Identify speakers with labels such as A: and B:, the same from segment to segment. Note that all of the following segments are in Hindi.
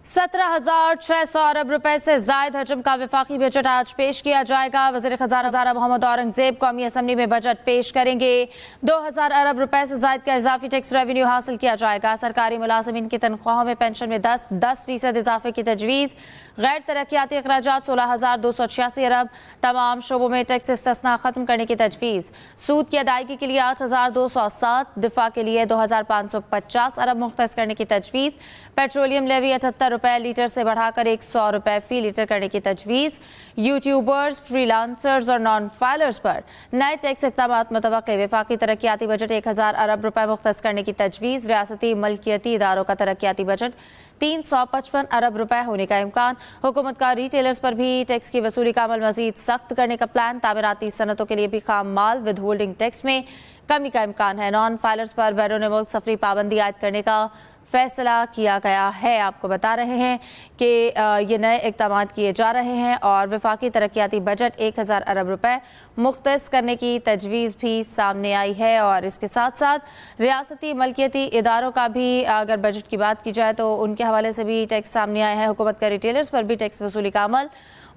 A: 17,600 अरब रुपए से जायद हजम का वफाकी बजट आज पेश किया जाएगा। वज़ीर खजाना मोहम्मद औरंगजेब कौमी असम्बली में बजट पेश करेंगे। 2,000 अरब रुपए से जायद का इजाफी टैक्स रेवेन्यू हासिल किया जाएगा। सरकारी मुलाजिमीन की तनख्वाहों में पेंशन में 10% इजाफे की तजवीज़। गैर तरक्याती अखराजात 16,286 अरब। तमाम शोबों में टैक्स इस्तिस्ना खत्म करने की तजवीज़। सूद की अदायगी के लिए 8,207, दिफा के लिए 2,550 अरब मुख्तस करने की तजवीज़। पेट्रोलियम लेवी 78 रुपए लीटर से बढ़ाकर 100 रुपए फी लीटर करने की तजवीज़। यूट्यूबर्स, फ्रीलांसर्स और नॉन फाइलर्स पर नए टैक्स इक़दाम मुतवक्के। वफाकी तरक्याती बजट 1,000 अरब रुपए मुख्तस करने की तजवीज़। रियासती मलकियती इदारों का तरक्याती बजट 355 अरब रुपए होने का इम्कान। हुकूमत का रिटेलर्स पर भी टैक्स की वसूली का अमल मजीद सख्त करने का प्लान। तामीराती सनतों के लिए भी खाम माल विद होल्डिंग टैक्स में कमी का इम्कान है। नॉन फाइलर्स पर बैरून मुल्क सफरी पाबंदी आयद करने का फैसला किया गया है। आपको बता रहे हैं कि ये नए इक़दाम किए जा रहे हैं और वफाकी तरक्याती बजट 1,000 अरब रुपए मुख्तस करने की तजवीज़ भी सामने आई है। और इसके साथ साथ रियासती मलकियती इदारों का भी अगर बजट की बात की जाए तो उनके हवाले से भी टैक्स सामने आए हैं। हुकूमत का रिटेलर्स पर भी टैक्स वसूली का अमल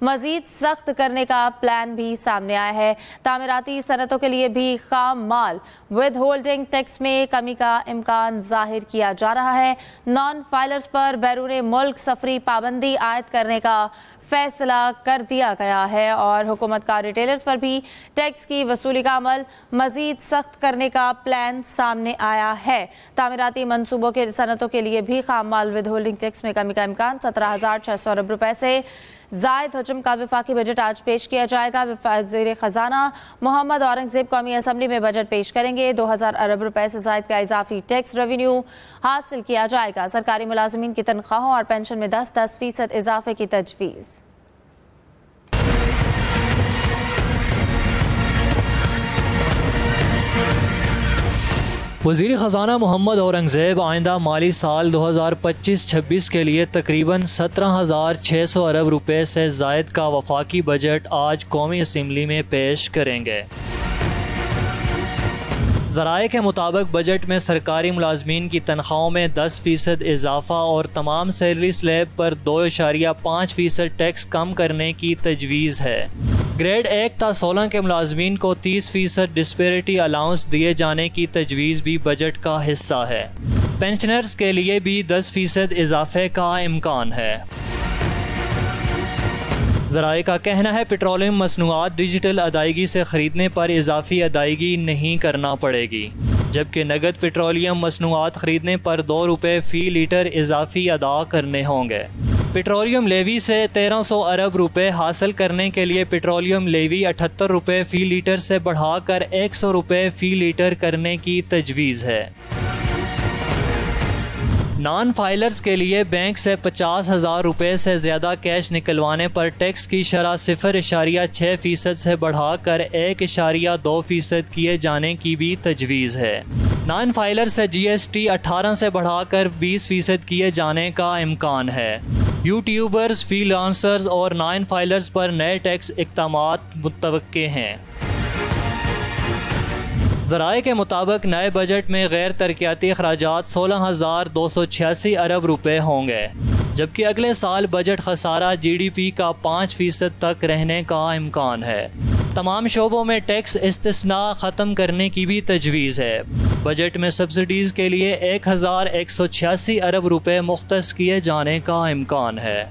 A: मजीद सख्त करने का प्लान भी सामने आया है। तामीराती सनतों के लिए भी खाम माल विद होल्डिंग टैक्स में कमी का इम्कान जाहिर किया जा रहा है। नॉन फाइलर्स पर बैरून मुल्क सफरी पाबंदी आयद करने का फैसला कर दिया गया है और हुकूमत का रिटेलर्स पर भी टैक्स की वसूली का अमल मजीद सख्त करने का प्लान सामने आया है। तामीराती मनसूबों के सनतों के लिए भी खाम माल विद होल्डिंग टैक्स में कमी का इम्कान। 17,600 अरब रुपए से जायद हजम का वफाकी बजट आज पेश किया जाएगा। वज़ीर खजाना मोहम्मद औरंगजेब कौमी असम्बली में बजट पेश करेंगे। 2,000 अरब रुपए से जायद का इजाफी टैक्स रेवेन्यू हासिल किया जाएगा। सरकारी मुलाजिमीन की तनख्वाहों और पेंशन में 10% इजाफे की तजवीज़।
B: वज़ीर ख़ज़ाना मोहम्मद औरंगज़ेब आइंदा माली साल 2025-26 के लिए तकरीबन 17,600 अरब रुपए से ज़ायद का वफाकी बजट आज कौमी असम्बली में पेश करेंगे। ज़राए के मुताबिक बजट में सरकारी मुलाजमीन की तनख्वाहों में 10% इजाफा और तमाम सैलरी स्लैब पर 2.5% टैक्स कम करने की तजवीज़ है। ग्रेड 1 ता 16 के मुलाजमीन को 30% डिस्पेरिटी अलाउंस दिए जाने की तजवीज़ भी बजट का हिस्सा है। पेंशनर्स के लिए भी 10% इजाफे का इम्कान है। ज़राए का कहना है पेट्रोलियम मसनूआत डिजिटल अदायगी से ख़रीदने पर इजाफी अदायगी नहीं करना पड़ेगी, जबकि नगद पेट्रोलियम मसनूआत ख़रीदने पर 2 रुपये फ़ी लीटर इजाफी अदा करने होंगे। पेट्रोलियम लेवी से 1,300 अरब रुपए हासिल करने के लिए पेट्रोलियम लेवी 78 रुपये फ़ी लीटर से बढ़ाकर 100 रुपये फ़ी लीटर करने की तजवीज़ है। नॉन फाइलर्स के लिए बैंक से 50,000 रुपये से ज़्यादा कैश निकलवाने पर टैक्स की शरह 0.6% से बढ़ाकर 1.2% किए जाने की भी तजवीज़ है। नॉन फाइलर से GST 18 से बढ़ाकर 20% किए जाने का इम्कान है। यूट्यूबर्स, फ्रीलांसर्स और नॉन फाइलर्स पर नए टैक्स इक़दामात मुतवक्के हैं। ज़राए के मुताबिक नए बजट में गैर तरक्याती अखराजात 16,286 अरब रुपए होंगे, जबकि अगले साल बजट खसारा GDP का 5% तक रहने का इम्कान है। तमाम शोबों में टैक्स इस्तिस्ना ख़त्म करने की भी तजवीज़ है। बजट में सब्सिडीज़ के लिए 1,186 अरब रुपए मुख्तस किए जाने का इम्कान है।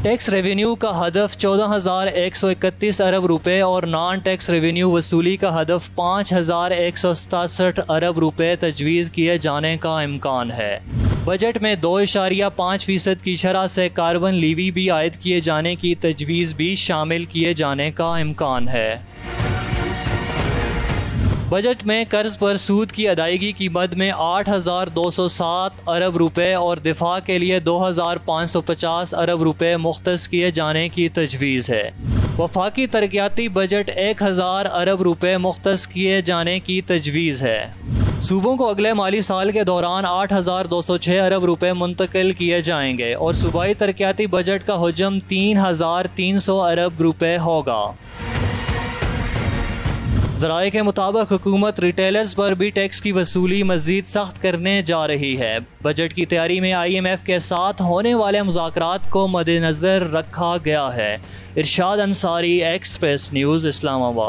B: टैक्स रेवेन्यू का हदफ 14,131 अरब रुपए और नॉन टैक्स रेवेन्यू वसूली का हदफ 5,167 अरब रुपए तजवीज़ किए जाने का इम्कान है। बजट में 2.5% की शरह से कार्बन लीवी भी आयद किए जाने की तजवीज़ भी शामिल किए जाने का इम्कान है। बजट में कर्ज पर सूद की अदायगी की मद में 8,207 अरब रुपए और दिफा के लिए 2,550 अरब रुपए मुख्तस किए जाने की तजवीज़ है। वफाकी तरक्याती बजट 1,000 अरब रुपए मुख्तस किए जाने की तजवीज़ है। सूबों को अगले माली साल के दौरान 8,206 अरब रुपए मुंतकिल किए जाएंगे और सूबाई तरक्याती बजट का हजम 3,300 अरब रुपए होगा। ज़राए के मुताबिक हुकूमत रिटेलर्स पर भी टैक्स की वसूली मजीद सख्त करने जा रही है। बजट की तैयारी में IMF के साथ होने वाले मुज़ाकरात को मद्देनज़र रखा गया है। इरशाद अंसारी, एक्सप्रेस न्यूज़, इस्लामाबाद।